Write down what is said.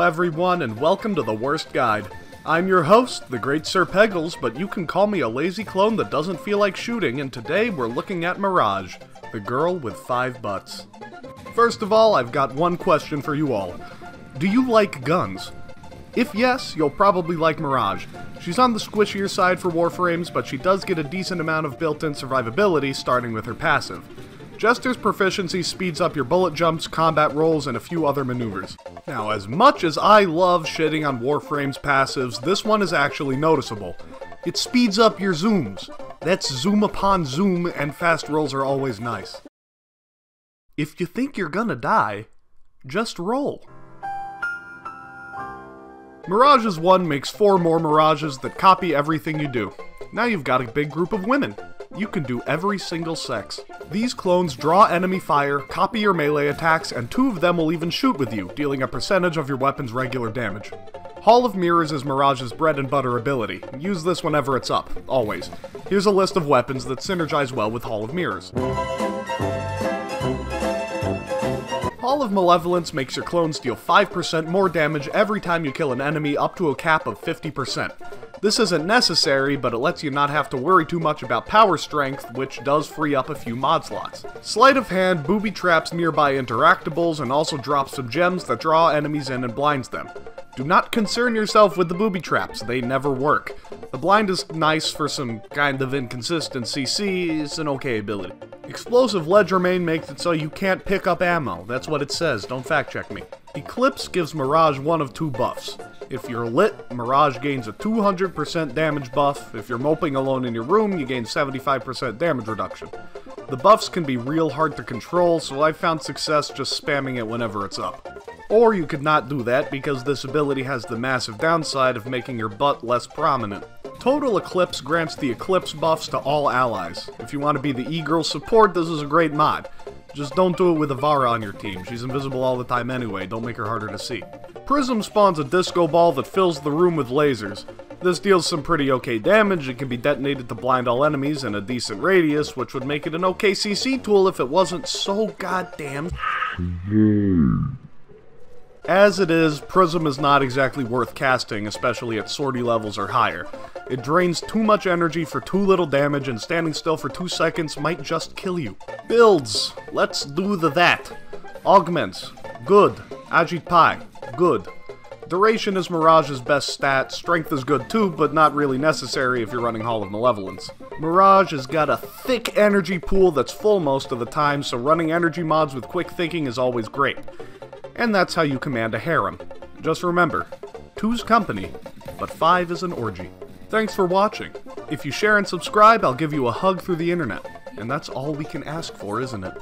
Hello everyone, and welcome to The Worst Guide. I'm your host, the great Sir Peggles, but you can call me a lazy clone that doesn't feel like shooting, and today we're looking at Mirage, the girl with 5 butts. First of all, I've got one question for you all. Do you like guns? If yes, you'll probably like Mirage. She's on the squishier side for Warframes, but she does get a decent amount of built-in survivability, starting with her passive. Jester's proficiency speeds up your bullet jumps, combat rolls, and a few other maneuvers. Now, as much as I love shitting on Warframe's passives, this one is actually noticeable. It speeds up your zooms. That's zoom upon zoom, and fast rolls are always nice. If you think you're gonna die, just roll. Mirage's 1 makes 4 more Mirages that copy everything you do. Now you've got a big group of women. You can do every single sex. These clones draw enemy fire, copy your melee attacks, and 2 of them will even shoot with you, dealing a percentage of your weapon's regular damage. Hall of Mirrors is Mirage's bread and butter ability. Use this whenever it's up, always. Here's a list of weapons that synergize well with Hall of Mirrors. Hall of Malevolence makes your clones deal 5% more damage every time you kill an enemy, up to a cap of 50%. This isn't necessary, but it lets you not have to worry too much about power strength, which does free up a few mod slots. Sleight of Hand booby traps nearby interactables and also drops some gems that draw enemies in and blinds them. Do not concern yourself with the booby traps, they never work. The blind is nice for some kind of inconsistent CC, it's an okay ability. Explosive Legerdemain makes it so you can't pick up ammo, that's what it says, don't fact check me. Eclipse gives Mirage one of 2 buffs. If you're lit, Mirage gains a 200% damage buff. If you're moping alone in your room, you gain 75% damage reduction. The buffs can be real hard to control, so I've found success just spamming it whenever it's up. Or you could not do that because this ability has the massive downside of making your butt less prominent. Total Eclipse grants the Eclipse buffs to all allies. If you want to be the e-girl support, this is a great mod. Just don't do it with Avara on your team. She's invisible all the time anyway, don't make her harder to see. Prism spawns a disco ball that fills the room with lasers. This deals some pretty okay damage. It can be detonated to blind all enemies in a decent radius, which would make it an okay CC tool if it wasn't so goddamn... As it is, Prism is not exactly worth casting, especially at sortie levels or higher. It drains too much energy for too little damage, and standing still for 2 seconds might just kill you. Builds. Let's do that. Augments. Good. Ajit Pai. Good. Duration is Mirage's best stat. Strength is good too, but not really necessary if you're running Hall of Malevolence. Mirage has got a thick energy pool that's full most of the time, so running energy mods with quick thinking is always great. And that's how you command a harem. Just remember, 2's company, but 5 is an orgy. Thanks for watching. If you share and subscribe, I'll give you a hug through the internet. And that's all we can ask for, isn't it?